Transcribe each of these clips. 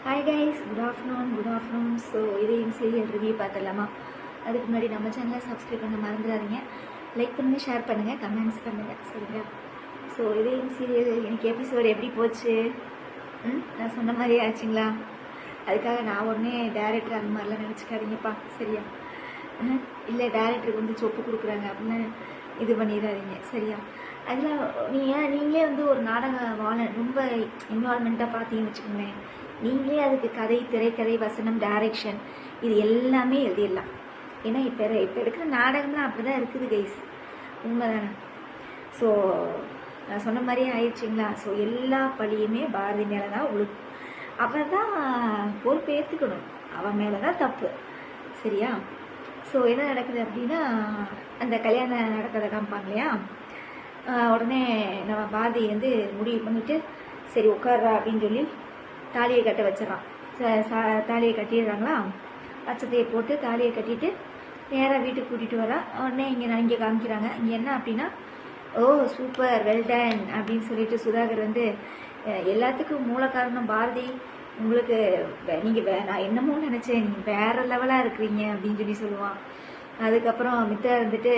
Hi guys, good afternoon. So இதையும் serial review பார்த்துடலாமா? அதுக்கு முன்னாடி நம்ம சேனலை சப்ஸ்கிரைப் பண்ண மறந்துடாதீங்க. லைக் பண்ணுங்கள், ஷேர் பண்ணுங்கள், கமெண்ட்ஸ் பண்ணுங்கள், சரிங்களா? ஸோ இதையும் சீரியல் எனக்கு எபிசோடு எப்படி போச்சு? நான் சொன்ன மாதிரியே ஆச்சுங்களா? அதுக்காக நான் உடனே டேரக்டர் அந்த மாதிரிலாம் நினச்சிக்காதீங்கப்பா, சரியா? இல்லை டேரக்டருக்கு வந்து சொப்பு கொடுக்குறாங்க அப்படின்னு இது பண்ணிடாதீங்க, சரியா? அதில் நீங்களே வந்து ஒரு நாடகம் ரொம்ப இன்வால்மெண்ட்டாக பார்த்தீங்கன்னு வச்சுக்கோங்களேன், நீங்களே அதுக்கு கதை, திரைக்கதை, வசனம், டைரக்ஷன் இது எல்லாமே எழுதிடலாம். ஏன்னா இப்போ எடுக்கிற நாடகம்லாம் அப்படி தான் இருக்குது கைஸ், உண்மைதானே? ஸோ நான் சொன்ன மாதிரியே ஆயிடுச்சிங்களா? ஸோ எல்லா பழியுமே பாரதி மேலே தான் உழுக்கும். அவன் தான் பொறுப்பு ஏற்றுக்கணும், அவன் மேலே தான் தப்பு, சரியா? ஸோ என்ன நடக்குது அப்படின்னா, அந்த கல்யாணம் நடக்கிறத காமிப்பாங்க இல்லையா? உடனே நம்ம பாரதி வந்து முடிவு பண்ணிவிட்டு சரி உட்கார்றா அப்படின்னு சொல்லி தாலியை கட்ட வச்சிடறான். தாலியை கட்டிடுறாங்களா? பச்சத்தையை போட்டு தாலியை கட்டிட்டு நேராக வீட்டுக்கு கூட்டிகிட்டு வரா. உடனே இங்கே காமிக்கிறாங்க. இங்கே என்ன அப்படின்னா, ஓ சூப்பர், வெல்டன் அப்படின்னு சொல்லிட்டு சுதாகர் வந்து எல்லாத்துக்கும் மூல காரணம் பாரதி, உங்களுக்கு நீங்கள் நான் என்னமோ நினச்சேன், நீங்கள் வேறு லெவலாக இருக்கிறீங்க அப்படின்னு சொல்லி சொல்லுவான். அதுக்கப்புறம் மித்தா இருந்துட்டு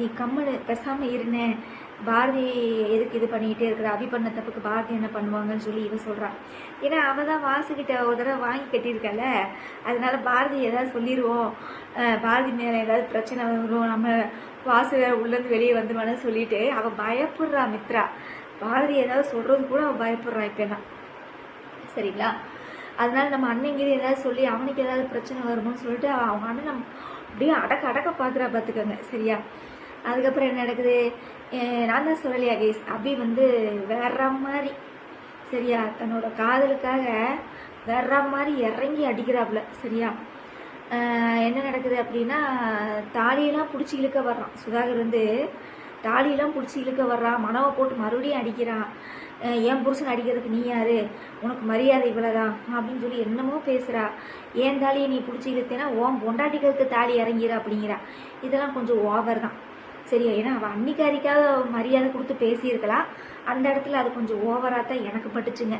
நீ கம்முன்னு பேசாமல் இருந்தேன், பாரதி எதுக்கு இது பண்ணிக்கிட்டே இருக்கிற, அபி பண்ண தப்புக்கு பாரதி என்ன பண்ணுவாங்கன்னு சொல்லி இவ சொல்கிறான். ஏன்னா அவள் தான் வாசுக்கிட்ட ஒரு தடவை வாங்கி கட்டியிருக்கல, அதனால பாரதி ஏதாவது சொல்லிடுவோம், பாரதி மேலே ஏதாவது பிரச்சனை வரும், நம்ம வாசு வேற உள்ளேருந்து வெளியே வந்துடுவான்னு சொல்லிட்டு அவள் பயப்படுறா. மித்ரா பாரதி ஏதாவது சொல்கிறது கூட அவள் பயப்படுறா இப்போலாம், சரிங்களா? அதனால நம்ம அண்ணங்கிட்ட ஏதாவது சொல்லி அவனுக்கு ஏதாவது பிரச்சனை வருமோன்னு சொல்லிட்டு அவங்க அண்ணன் நம்ம அப்படியே அடக்க பார்த்துறா, பார்த்துக்கோங்க, சரியா? அதுக்கப்புறம் என்ன நடக்குது? நான் தான் சொல்லலையா கேஸ், அபி வந்து வேற மாதிரி, சரியா, தன்னோட காதலுக்காக வேற மாதிரி இறங்கி அடிக்கிறாப்புல, சரியா? என்ன நடக்குது அப்படின்னா, தாலியெல்லாம் பிடிச்சி இழுக்க வர்றான் சுதாகர் வந்து, தாலியெல்லாம் பிடிச்சி இழுக்க வர்றான், மனவை போட்டு மறுபடியும் அடிக்கிறான். என் புருஷன் அடிக்கிறதுக்கு நீ யாரு, உனக்கு மரியாதை இவ்வளோதான் அப்படின்னு சொல்லி என்னமோ பேசுகிறா. ஏன் தாலியை நீ பிடிச்சி இழுத்தேன்னா ஓன் பொண்டாட்டிகளுக்கு தாலி இறங்கிற அப்படிங்கிறா. இதெல்லாம் கொஞ்சம் ஓவர் தான், சரியா? ஏன்னா அவள் அன்னிக்காரிக்காக மரியாதை கொடுத்து பேசியிருக்கலாம், அந்த இடத்துல அது கொஞ்சம் ஓவராக தான் எனக்கு பட்டுச்சுங்க.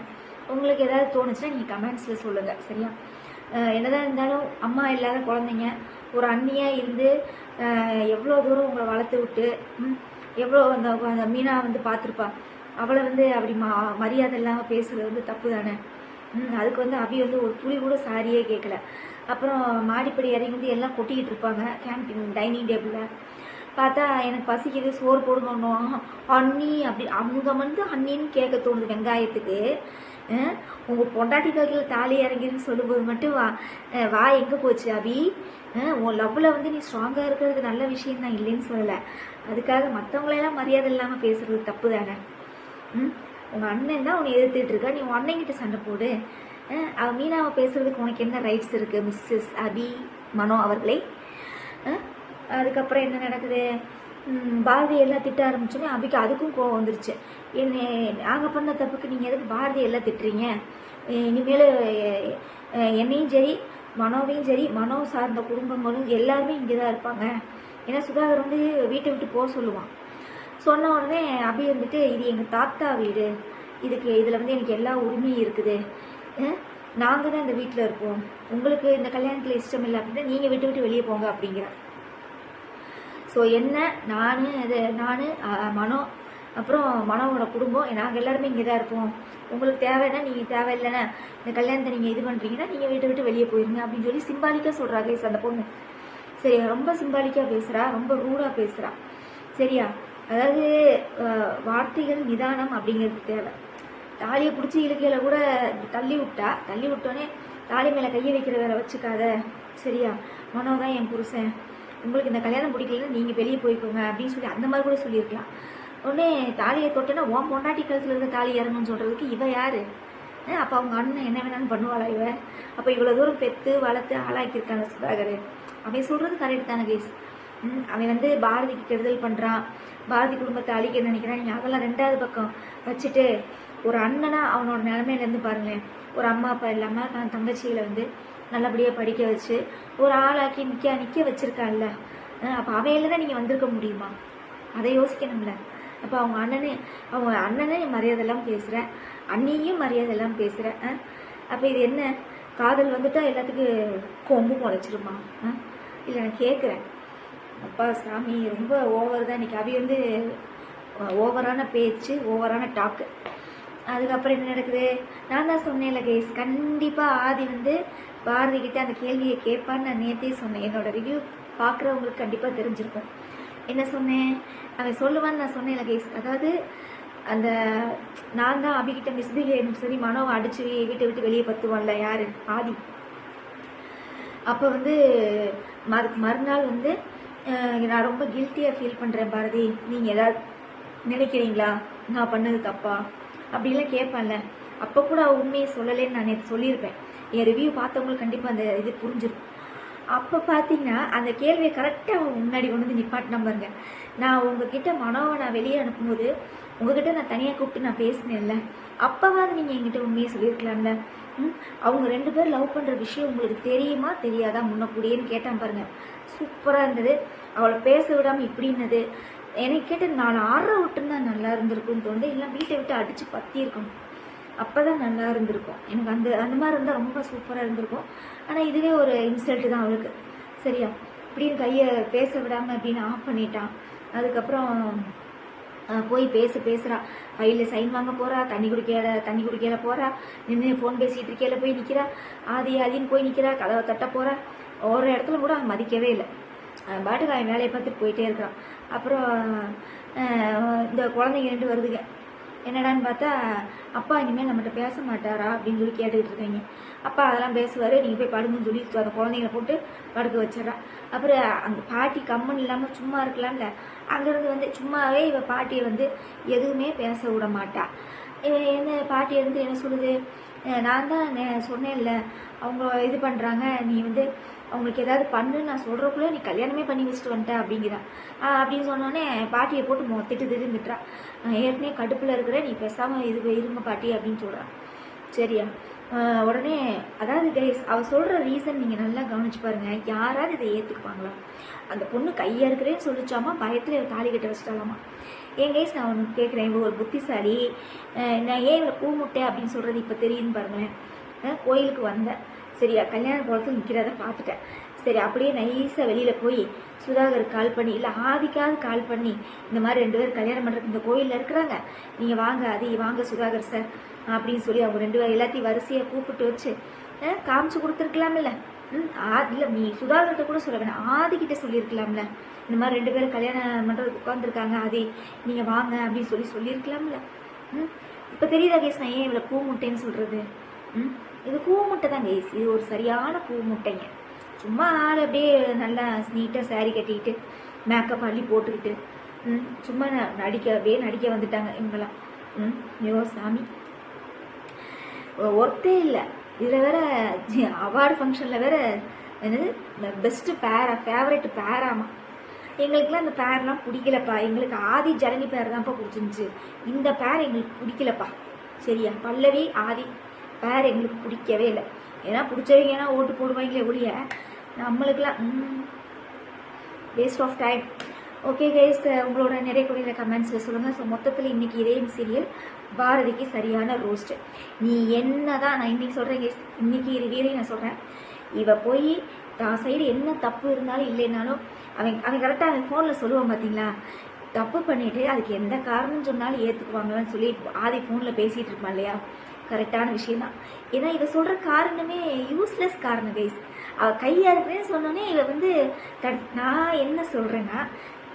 உங்களுக்கு ஏதாவது தோணுச்சுன்னா நீங்கள் கமெண்ட்ஸில் சொல்லுங்கள், சரியா? என்னதான் இருந்தாலும் அம்மா இல்லாத குழந்தைங்க ஒரு அண்ணியாக இருந்து எவ்வளோ தூரம் உங்களை வளர்த்து விட்டு எவ்வளோ அந்த மீனா வந்து பார்த்துருப்பா, அவளை வந்து அப்படி மரியாதை இல்லாமல் பேசுகிறது வந்து தப்பு தானே? அதுக்கு வந்து அபி வந்து ஒரு புளி கூட சாரியே கேட்கல. அப்புறம் மாடிப்படி இறங்கி வந்து எல்லாம் கொட்டிக்கிட்டு இருப்பாங்க கேன்டீன் டைனிங் டேபிளில். பார்த்தா எனக்கு பசிக்குது, சோறு போடுங்கன்னும் அண்ணி அப்படி அவங்க வந்து அண்ணின்னு கேட்க தோணுது வெங்காயத்துக்கு. உங்கள் பொண்டாட்டி காலத்தில் தாலி இறங்கிருன்னு சொல்லும்போது மட்டும் வா எங்கே போச்சு அபி? உன் லவ்வில் வந்து நீ ஸ்ட்ராங்காக இருக்கிறது நல்ல விஷயம்தான், இல்லைன்னு சொல்லலை. அதுக்காக மற்றவங்களெல்லாம் மரியாதை இல்லாமல் பேசுறது தப்பு தானே? உங்கள் அண்ணன் தான் உன்னை எதிர்த்துட்டு இருக்கா, நீ உன் அண்ணன்கிட்ட சண்டை போடு. அவள் மீனாவை பேசுறதுக்கு உனக்கு என்ன ரைட்ஸ் இருக்குது மிஸ்ஸஸ் அபி மனோ அவர்களே? அதுக்கப்புறம் என்ன நடக்குது? பாரதி எல்லாம் திட்ட ஆரம்பிச்சோன்னே அபிக்கு அதுக்கும் கோவம் வந்துருச்சு. என்ன நாங்கள் பண்ண தப்புக்கு நீங்கள் எதுக்கு பாரதி எல்லாம் திட்டுறீங்க? இனிமேல் என்னையும் சரி மனோவையும் சரி மனோ சார்ந்த குடும்பங்களும் எல்லாருமே இங்கே தான் இருப்பாங்க. ஏன்னா சுதாகர் வந்து வீட்டை விட்டு போக சொல்லுவான். சொன்ன உடனே அபி வந்துட்டு இது எங்கள் தாத்தா வீடு, இதில் வந்து எனக்கு எல்லா உரிமையும் இருக்குது, நாங்கள் தான் இந்த வீட்டில் இருப்போம், உங்களுக்கு இந்த கல்யாணத்தில் இஷ்டம் இல்லை அப்படின்னா நீங்கள் விட்டு வெளியே போங்க அப்படிங்கிறார். ஸோ என்ன நான் மனோ அப்புறம் மனோவோட குடும்பம் நாங்கள் எல்லாருமே இங்கே தான் இருப்போம், உங்களுக்கு தேவைன்னா நீங்கள் தேவையில்லைன்னா இந்த கல்யாணத்தை நீங்கள் இது பண்ணுறீங்கன்னா நீங்கள் விட்டு வெளியே போயிருங்க அப்படின்னு சொல்லி சிம்பாலிக்காக சொல்கிறா கேஸ் அந்த பொண்ணு. சரி, ரொம்ப சிம்பாலிக்காக பேசுகிறா, ரொம்ப ரூடாக பேசுகிறா, சரியா? அதாவது வார்த்தைகள் நிதானம் அப்படிங்கிறது தேவை. தாலியை பிடிச்சி இழுக்கையில் கூட தள்ளி விட்டோன்னே தாலி மேலே கையை வைக்கிற வேலை வச்சுக்காத, சரியா? மனோ தான் என் புருஷன், உங்களுக்கு இந்த கல்யாணம் பிடிக்கலன்னா நீங்கள் வெளியே போய்க்கோங்க அப்படின்னு சொல்லி அந்த மாதிரி கூட சொல்லியிருக்கலாம். உடனே தாலியை தொட்டேன்னா ஓம் பொண்டாட்டி கழுத்தில் இருக்க தாலி இறங்குன்னு சொல்கிறதுக்கு இவ யார்? அப்போ அவங்க அண்ணன் என்ன வேணாலும் பண்ணுவாளா இவ? அப்போ இவ்வளோ தூரம் பெற்று வளர்த்து ஆளாக்கியிருக்காங்க சுதாகர். அவன் சொல்கிறது கரெக்ட் தானே கேஸ். அவன் வந்து பாரதிக்கு கெடுதல் பண்ணுறான், பாரதி குடும்பத்தை அழிக்க நினைக்கிறான். நீங்கள் அதெல்லாம் ரெண்டாவது பக்கம் வச்சுட்டு ஒரு அண்ணனா அவனோட நிலைமையிலேருந்து பாருங்களேன், ஒரு அம்மா அப்பா இல்லாமல் தன் தங்கச்சியில் வந்து நல்லபடியாக படிக்க வச்சு ஒரு ஆளாக்கி நிற்க வச்சுருக்கான்ல. அப்போ அவையில தான் நீங்கள் வந்திருக்க முடியுமா? அதை யோசிக்கணும்ல. அப்போ அவங்க அண்ணனே மரியாதை எல்லாம் பேசுகிறேன், அண்ணியும் மரியாதை எல்லாம் பேசுகிறேன். அப்போ இது என்ன காதல் வந்துட்டா எல்லாத்துக்கும் கொம்பு முளைச்சிருமா? இல்லை நான் கேட்குறேன். அப்பா சாமி ரொம்ப ஓவர் தான் இன்றைக்கி. அவி வந்து ஓவரான பேச்சு, ஓவரான டாக்கு. அதுக்கப்புறம் என்ன நடக்குது? நான் தான் சொன்னேன்ல கைஸ், கண்டிப்பாக ஆதி வந்து பாரதி கிட்ட அந்த கேள்வியை கேட்பான்னு நான் நேற்றே சொன்னேன். என்னோடய ரிவ்யூ பார்க்குறவங்களுக்கு கண்டிப்பாக தெரிஞ்சிருக்கும். என்ன சொன்னேன்? அவன் சொல்லுவான்னு நான் சொன்னேன்ல கைஸ். அதாவது அந்த நான் தான் அபிகிட்ட மிஸ்பிஹேவ்னு சொல்லி மனோவை அடித்து வீட்டை விட்டு வெளியே பத்துவான்ல யார்? ஆதி. அப்போ வந்து மறுநாள் வந்து நான் ரொம்ப கில்ட்டியாக ஃபீல் பண்ணுறேன் பாரதி, நீங்கள் ஏதாவது நினைக்கிறீங்களா நான் பண்ணது தப்பா அப்படின்லாம் கேட்பேன்ல. அப்போ கூட உண்மையை சொல்லலேன்னு நான் நேற்று சொல்லியிருப்பேன். என் ரிவ்யூ பார்த்தவங்களுக்கு கண்டிப்பாக அந்த இது புரிஞ்சிருக்கும். அப்போ பார்த்தீங்கன்னா அந்த கேள்வியை கரெக்டாக முன்னாடி கொண்டு வந்து நிப்பாட்டினா பாருங்க. நான் உங்ககிட்ட மனோவை நான் வெளியே அனுப்பும்போது உங்ககிட்ட நான் தனியாக கூப்பிட்டு நான் பேசினேன்ல, அப்போவாது நீங்கள் என்கிட்ட உண்மையை சொல்லியிருக்கலாம்ல. அவங்க 2 பேர் லவ் பண்ணுற விஷயம் உங்களுக்கு தெரியுமா தெரியாதா முன்னக்கூடியன்னு கேட்டான் பாருங்க. சூப்பராக இருந்தது. அவளை பேச விடாமல் இப்படின்னது எனக்கு கேட்டு நான் 6 விட்டுருந்தா நல்லா இருந்திருக்கும்னு தோணுது. இல்லை வீட்டை விட்டு அடித்து பற்றி இருக்கணும், அப்போ தான் நல்லா இருந்திருக்கும். எனக்கு அந்த மாதிரி இருந்தால் ரொம்ப சூப்பராக இருந்திருக்கும். ஆனால் இதுவே ஒரு இன்சல்ட்டு தான் அவளுக்கு. சரியா? இப்படின்னு கையை பேச விடாமல் அப்படின்னு ஆஃப் பண்ணிட்டான். அதுக்கப்புறம் போய் பேசுகிறா. ஃபைலில் சைன் வாங்க போகிறா, தண்ணி குடிக்கல போகிறா, நின்று ஃபோன் பேசிகிட்டு இருக்கையில போய் நிற்கிறா, ஆதின்னு போய் நிற்கிறா, கதவை தட்ட போகிறா. ஒரு இடத்துல கூட அவன் மதிக்கவே இல்லை. பாட்டுக்கு அவன் வேலையை பார்த்துட்டு போயிட்டே இருக்கிறான். அப்புறம் இந்த குழந்தைங்க 2 வருதுங்க. என்னடான்னு பார்த்தா, அப்பா இனிமேல் நம்மகிட்ட பேச மாட்டாரா அப்படின்னு சொல்லி கேட்டுக்கிட்டு இருக்காங்க. அப்பா அதெல்லாம் பேசுவார், நீங்கள் போய் படுங்கன்னு சொல்லி அந்த குழந்தைங்களை போட்டு படுக்க வச்சிடறா. அப்புறம் அந்த பாட்டி கம்மன் இல்லாமல் சும்மா இருக்கலாம்ல, அங்கேருந்து வந்து சும்மாவே இவ பாட்டியை வந்து எதுவுமே பேச விட மாட்டா. என்ன பாட்டி வந்து என்ன சொல்லுது? நான் தான் சொன்னேன்ல அவங்க இது பண்ணுறாங்க, நீ வந்து அவங்களுக்கு ஏதாவது பண்ணுன்னு நான் சொல்கிறக்குள்ளே நீ கல்யாணமே பண்ணி வச்சுட்டு வந்துட்ட அப்படிங்கிறான். அப்படின்னு சொன்னோடனே பாட்டியை போட்டு திட்டுறா. ஏற்கனவே கடுப்பில் இருக்கிற, நீ பேசாமல் இருங்க பாட்டி அப்படின்னு சொல்கிறான். சரியா? உடனே அதாவது கைஸ் அவள் சொல்கிற ரீசன் நீங்கள் நல்லா கவனிச்சு பாருங்கள். யாராவது இதை ஏற்றுக்குவாங்களா? அந்த பொண்ணு கையாக இருக்கிறேன்னு சொல்லிச்சாமா, பயத்தில் தாலி கட்ட வச்சுட்டாலாமா. ஏன் கைஸ் நான் ஒன்று கேட்குறேன், இவ ஒரு புத்திசாலி, நான் ஏன் இவளை பூமுட்டேன் அப்படின்னு சொல்கிறது இப்போ தெரியுதுன்னு பாருங்களேன். கோயிலுக்கு வந்தேன், சரியா? கல்யாண கோலத்தில் நிற்கிறத பார்த்துட்டேன். சரி, அப்படியே நைஸாக வெளியில் போய் சுதாகருக்கு கால் பண்ணி, இல்லை ஆதிக்காவது கால் பண்ணி, இந்த மாதிரி 2 பேர் கல்யாணம் பண்ணுறதுக்கு இந்த கோயிலில் இருக்கிறாங்க, நீங்கள் வாங்க ஆதி, வாங்க சுதாகர் சார் அப்படின்னு சொல்லி அவங்க 2 பேர் எல்லாத்தையும் வரிசையாக கூப்பிட்டு வச்சு காமிச்சு கொடுத்துருக்கலாமில்ல. இல்லை நீ சுதாகர்கிட்ட கூட சொல்ல வேணாம், ஆதிக்கிட்ட சொல்லியிருக்கலாம்ல. இந்த மாதிரி 2 பேரும் கல்யாணம் பண்ணுறதுக்கு உட்காந்துருக்காங்க ஆதி, நீங்கள் வாங்க அப்படின்னு சொல்லியிருக்கலாம்ல. இப்போ தெரியுதா கேஸ் நான் ஏன் இவ்வளோ கூமுட்டைன்னு சொல்கிறது? இது கூமுட்டை தான் கேஸ், இது ஒரு சரியான கூமுட்டைங்க. சும்மா ஆள் அப்படியே நல்லா நீட்டாக சாரீ கட்டிக்கிட்டு மேக்கப் அள்ளி போட்டுக்கிட்டு சும்மா நடிக்க வந்துட்டாங்க இவங்கெல்லாம். ஐயோ சாமி, ஒர்த்தே இல்லை. இதில் வேற அவார்டு ஃபங்க்ஷனில் வேற என்னது பெஸ்ட்டு ஃபேவரட் பேராமா. எங்களுக்குலாம் இந்த பேர்லாம் பிடிக்கலப்பா. எங்களுக்கு ஆதி ஜனனி பேர் தான்ப்பா பிடிச்சிருந்துச்சு, இந்த பேர் எங்களுக்கு பிடிக்கலப்பா. சரியா? பல்லவி ஆதி பேர் எங்களுக்கு பிடிக்கவே இல்லை. ஏன்னா பிடிச்சவங்கன்னா ஓட்டு போடுவாங்களே ஒழிய நம்மளுக்கெல்லாம் waste of time. Okay guys, உங்களோட நிறைய குறையில கமெண்ட்ஸில் சொல்லுங்கள். ஸோ மொத்தத்தில் இன்றைக்கி இதே சீரியல் பாரதிக்கு சரியான ரோஸ்ட்டு. நீ என்ன தான் நான் இன்றைக்கி சொல்கிறேன் கைஸ், இன்றைக்கி ரிவியூலையும் நான் சொல்கிறேன், இவ போய் தான் சைடு என்ன தப்பு இருந்தாலும் இல்லைனாலும் அவன் கரெக்டாக அவன் ஃபோனில் சொல்லுவான் பார்த்தீங்களா, தப்பு பண்ணிவிட்டு அதுக்கு எந்த காரணம் சொன்னாலும் ஏற்றுக்குவாங்களான்னு சொல்லி ஆதி ஃபோனில் பேசிகிட்டு இருப்பான் இல்லையா, கரெக்டான விஷயம்தான். ஏன்னா இவ சொல்கிற காரணமே யூஸ்லெஸ் காரணம் கைஸ். அவள் கையாக இருக்கிறேன்னு சொன்னோன்னே இவ வந்து நான் என்ன சொல்கிறேன்னா,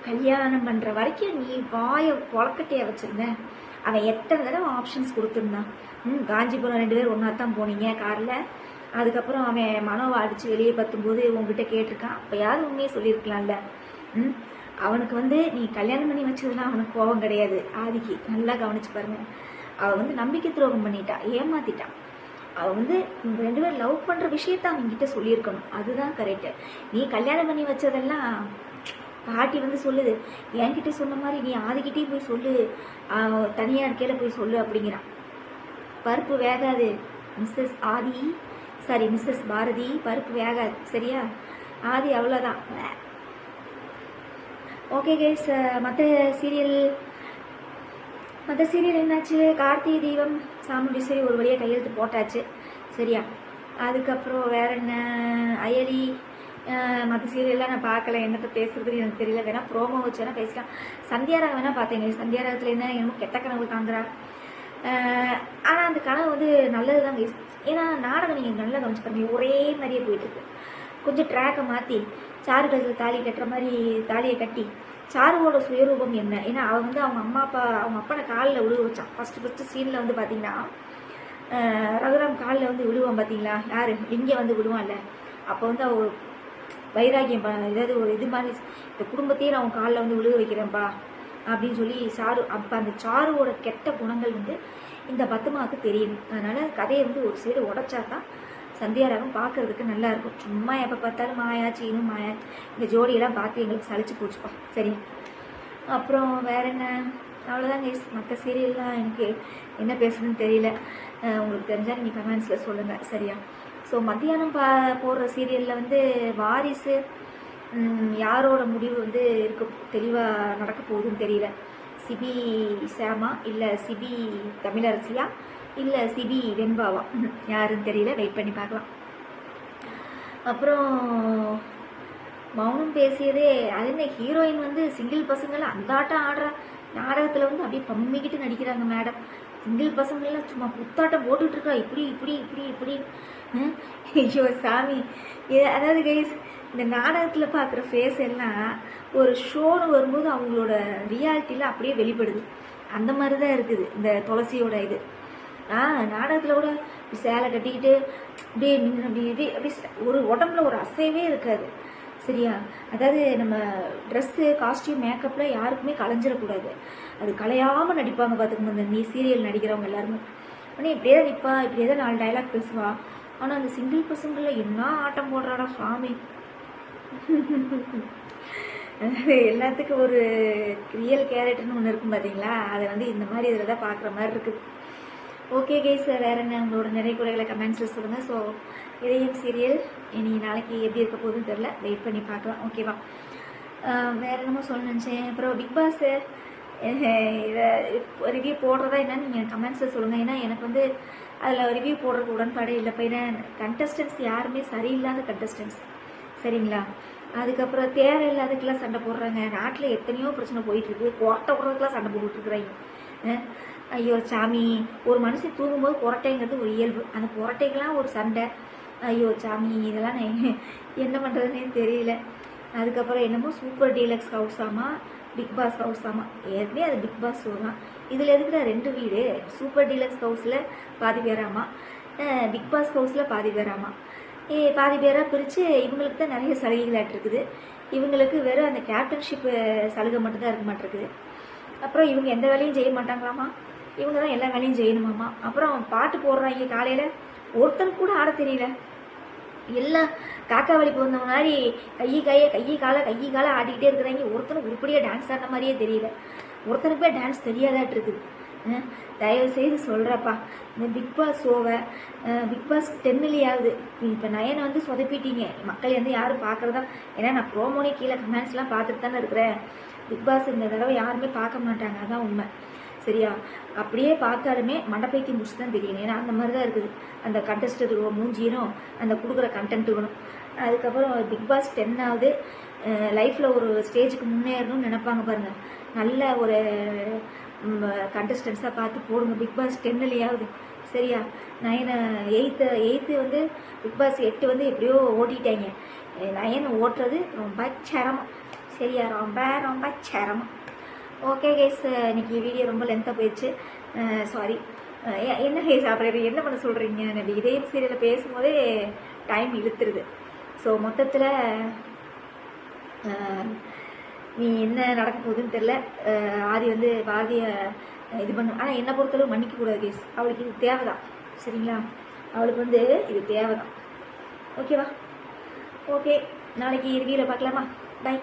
கல்யாணம் பண்ணுற வரைக்கும் நீ வாயை பொழக்கட்டையை வச்சுருந்தேன். அவன் எத்தனை தடவை ஆப்ஷன்ஸ் கொடுத்துருந்தான். காஞ்சிபுரம் 2 பேர் ஒன்றா தான் போனீங்க காரில். அதுக்கப்புறம் அவன் மனோவை அடித்து வெளியே பத்தும்போது உங்ககிட்ட கேட்டிருக்கான், அப்போயாவது உண்மையே சொல்லியிருக்கலாம்ல. அவனுக்கு வந்து நீ கல்யாணம் பண்ணி வச்சதுலாம் அவனுக்கு கோபம் கிடையாது. ஆதிக்கு நல்லா கவனிச்சு பாருங்க. அவள் வந்து நம்பிக்கை துரோகம் பண்ணிட்டா, ஏமாத்திட்டான். அவள் வந்து 2 பேர் லவ் பண்ணுற விஷயத்த அவன்கிட்ட சொல்லியிருக்கணும், அதுதான் கரெக்டு. நீ கல்யாணம் பண்ணி வச்சதெல்லாம் பாட்டி வந்து சொல்லுது, என்கிட்ட சொன்ன மாதிரி நீ ஆதிக்கிட்டே போய் சொல்லு, தனியாக இருக்கையில் போய் சொல்லு அப்படிங்கிறான். பருப்பு வேகாது மிஸ்ஸஸ் ஆதி, சாரி மிஸ்ஸஸ் பாரதி, பருப்பு வேகாது. சரியா? ஆதி அவ்வளோதான். ஓகே கைஸ், மற்ற சீரியல் என்னாச்சு? கார்த்திகை தீபம் சாமுண்டி சரி ஒரு வழியாக கையெழுத்து போட்டாச்சு. சரியா, அதுக்கப்புறம் வேற என்ன, அயலி மற்ற சீரியல்லாம் நான் பார்க்கல, என்னத்தை பேசுறதுன்னு எனக்கு தெரியல. வேணா ப்ரோமோ வச்சு வேணா பேசலாம். சந்தியாராக வேணா பார்த்தேங்க. சந்தியாராகத்தில் என்ன என்னமோ கெட்ட கனவு காண்கிறா. ஆனால் அந்த கனவு வந்து நல்லது தான் கைஸ். ஏன்னா நாடகம் நீங்கள் நல்லா கவனிச்சு பாருங்க, ஒரே மாதிரியே போயிட்டுருக்கு. கொஞ்சம் ட்ராக்கை மாற்றி சாரு கழுத்தில் தாலி கட்டுற மாதிரி தாலியை கட்டி சாருவோட சுயரூபம் என்ன, ஏன்னா அவன் வந்து அவங்க அப்பனை காலில் விழுவ வச்சான். ஃபஸ்ட்டு சீனில் வந்து பார்த்தீங்கன்னா ரகுராம் காலில் வந்து விழுவான் பார்த்தீங்களா, யார் இங்கே வந்து விழுவான்ல, அப்போ வந்து அவ வைராகியம் ஏதாவது ஒரு இது மாதிரி இந்த குடும்பத்தையே நான் அவன் காலில் வந்து விழுக வைக்கிறேன்ப்பா அப்படின்னு சொல்லி சாரு. அப்போ அந்த சாருவோட கெட்ட குணங்கள் வந்து இந்த பத்துமாவுக்கு தெரியுது. அதனால் கதையை வந்து ஒரு சைடு உடச்சா தான் சந்தியாராகம் பார்க்கறதுக்கு நல்லா இருக்கும். சும்மா எப்போ பார்த்தாலும் மாயா சீனும் மாயா இந்த ஜோடியெல்லாம் பார்த்து எங்களுக்கு சளிச்சு போச்சுப்பா. சரி, அப்புறம் வேற என்ன, அவ்வளோதான் கைஸ். மற்ற சீரியல்லாம் எனக்கு என்ன பேசுறதுன்னு தெரியல. உங்களுக்கு தெரிஞ்சால் நீங்கள் கமெண்ட்ஸில் சொல்லுங்கள். சரியா, ஸோ மத்தியானம் போடுற சீரியலில் வந்து வாரிசு யாரோட முடிவு வந்து தெளிவாக நடக்க போகுதுன்னு தெரியல. சிபி சாமா இல்லை சிபி தமிழரசியா இல்லை சிபி வெண்பாவா யாருன்னு தெரியல, வெயிட் பண்ணி பார்க்கலாம். அப்புறம் மௌனம் பேசியதே அது என்ன, ஹீரோயின் வந்து சிங்கிள் பசங்களை அந்த ஆட்டம் ஆடுற நாடகத்தில் வந்து அப்படியே பம்மிக்கிட்டு நடிக்கிறாங்க மேடம். சிங்கிள் பசங்கள்லாம் சும்மா புத்தாட்டம் போட்டுட்டு இருக்கா, இப்படி இப்படி இப்படி இப்படி. ஐயோ சாமி, அதாவது கைஸ் இந்த நாடகத்தில் பார்க்குற ஃபேஸ் எல்லாம் ஒரு ஷோன்னு வரும்போது அவங்களோட ரியாலிட்டியில் அப்படியே வெளிப்படுது. அந்த மாதிரி தான் இருக்குது இந்த துளசியோட இது. நாடகத்தில் கூட சேலை கட்டிக்கிட்டு அப்படியே நின்று அப்படி ஒரு உடம்புல ஒரு அசைவே இருக்காது. சரியா, அதாவது நம்ம ட்ரெஸ்ஸு காஸ்டியூம் மேக்கப்பில் யாருக்குமே கலைஞ்சிடக்கூடாது. அது கலையாமல் நடிப்பாங்க பார்த்துக்கணும் இந்த சீரியல் நடிக்கிறவங்க எல்லாருமே. ஆனால் இப்படியே தான் நிற்பா, இப்படியே தான் 4 டைலாக் பேசுவா. ஆனால் அந்த சிங்கிள் பசங்களில் என்ன ஆட்டம் போடுறாடா சுவாமி. எல்லாத்துக்கும் ஒரு ரியல் கேரக்டர்னு ஒன்று இருக்கும் பார்த்தீங்களா, அதை வந்து இந்த மாதிரி இதில் தான் பார்க்குற மாதிரி இருக்குது. ஓகே கைஸ், வேறு என்ன உங்களோட நிறைய குறைகளை கமெண்ட்ஸில் சொல்லுங்கள். ஸோ இதயம் சீரியல் இனி நாளைக்கு எப்படி இருக்க போகுதுன்னு தெரில, வெயிட் பண்ணி பார்க்கலாம். ஓகேவா, வேறு என்னமோ சொல்ல நினச்சேன். அப்புறம் பிக் பாஸ் இதை ரிவ்யூ போடுறதா என்னன்னு நீங்கள் கமெண்ட்ஸில் சொல்லுங்கள். ஏன்னா எனக்கு வந்து அதில் ரிவ்யூ போடுறதுக்கு உடன்பாடே இல்லை. இப்போ ஏன்னா கண்டஸ்டன்ஸ் யாருமே சரியில்லாத கண்டஸ்டன்ஸ். சரிங்களா, அதுக்கப்புறம் தேவையில்லாததுக்கெல்லாம் சண்டை போடுறாங்க. நாட்டில் எத்தனையோ பிரச்சனை போயிட்டுருக்கு, கொரட்டை விடுறதுக்கெல்லாம் சண்டை போட்டுட்ருக்குறாங்க. ஐயோ சாமி, ஒரு மனுஷன் தூங்கும்போது கொரட்டைங்கிறது ஒரு இயல்பு, அந்த கொரட்டைக்கெல்லாம் ஒரு சண்டை. ஐயோ சாமி, இதெல்லாம் நான் என்ன பண்ணுறதுன்னே தெரியல. அதுக்கப்புறம் என்னமோ சூப்பர் டீலக்ஸ் ஹவுஸ் ஆமா, பிக் பாஸ் ஹவுஸ் ஆமா, ஏற்கனவே அது பிக் பாஸ் ஷோ தான். இதில் இருக்கிற 2 வீடு, சூப்பர் டீலக்ஸ் ஹவுஸில் பாதி பேராமா, பிக் பாஸ் ஹவுஸில் பாதி பேராமா. பாதி பேராக பிரித்து இவங்களுக்கு தான் நிறைய சலுகைகளாட்டு இருக்குது. இவங்களுக்கு வெறும் அந்த கேப்டன்ஷிப்பு சலுகை மட்டும்தான் இருக்க மாட்டேருக்குது. அப்புறம் இவங்க எந்த வேலையும் செய்ய மாட்டாங்களாமா, இவங்க தான் எல்லா வேலையும் செய்யணுமாம்மா. அப்புறம் பாட்டு போடுறாங்க காலையில், ஒருத்தனுக்கு கூட ஆட தெரியல. எல்லாம் காக்கா வலிப்பு வந்த மாதிரி கையை காலை ஆடிக்கிட்டே இருக்கிறாங்க. ஒருத்தனுக்கு உருப்படியாக டான்ஸ் ஆடின மாதிரியே தெரியல. ஒருத்தனுக்குமே டான்ஸ் தெரியாதாட்டு இருக்குது. தயவு செய்து சொல்கிறப்பா, இந்த பிக் பாஸ் ஷோவை பிக் பாஸ் 10லேயாவது இப்போ நயனை வந்து சொதப்பிட்டீங்க. மக்கள் வந்து யாரும் பார்க்குறதா, ஏன்னா நான் ப்ரோமோனே கீழே கமெண்ட்ஸ்லாம் பார்த்துட்டு தானே இருக்கிறேன். பிக் பாஸ் இந்த தடவை யாருமே பார்க்க மாட்டாங்க, அதான் உண்மை. சரியா, அப்படியே பார்த்தாலுமே மண்டப்பைத்தி முடிச்சு தான் தெரியும். ஏன்னா அந்த மாதிரி தான் இருக்குது அந்த கண்டஸ்டருக்கு மூஞ்சினும் அந்த கொடுக்குற கண்டென்ட்டுக்கணும். அதுக்கப்புறம் பிக் பாஸ் 10வது லைஃப்பில் ஒரு ஸ்டேஜுக்கு முன்னேறணும்னு நினைப்பாங்க பாருங்கள். நல்ல ஒரு கண்டஸ்டன்ஸாக பார்த்து போடுங்க பிக் பாஸ் 10லேயாவது. சரியா, 8 வந்து பிக் பாஸ் 8 வந்து எப்படியோ ஓட்டிட்டாங்க. 9 ஓட்டுறது ரொம்ப சிரமம். சரியா, ரொம்ப ரொம்ப சிரமம். ஓகே கைஸ், இன்னைக்கு வீடியோ ரொம்ப லென்த்தாக போயிடுச்சு, சாரி. என்ன கைஸ் அப்புறம் என்ன பண்ண சொல்கிறீங்க, நம்ம இதயம் சீரியலில் பேசும்போதே டைம் இழுத்துருது. ஸோ மொத்தத்தில் நீ என்ன நடக்க போகுதுன்னு தெரில. ஆதி வந்து பாரதியை இது பண்ண, ஆனால் என்னை பொறுத்தளவு மன்னிக்கக்கூடாது கைஸ். அவளுக்கு இது தேவை தான். சரிங்களா, அவளுக்கு வந்து இது தேவை தான். ஓகேவா, ஓகே, நாளைக்கு ரிவ்யூவில் பார்க்கலாமா, பை.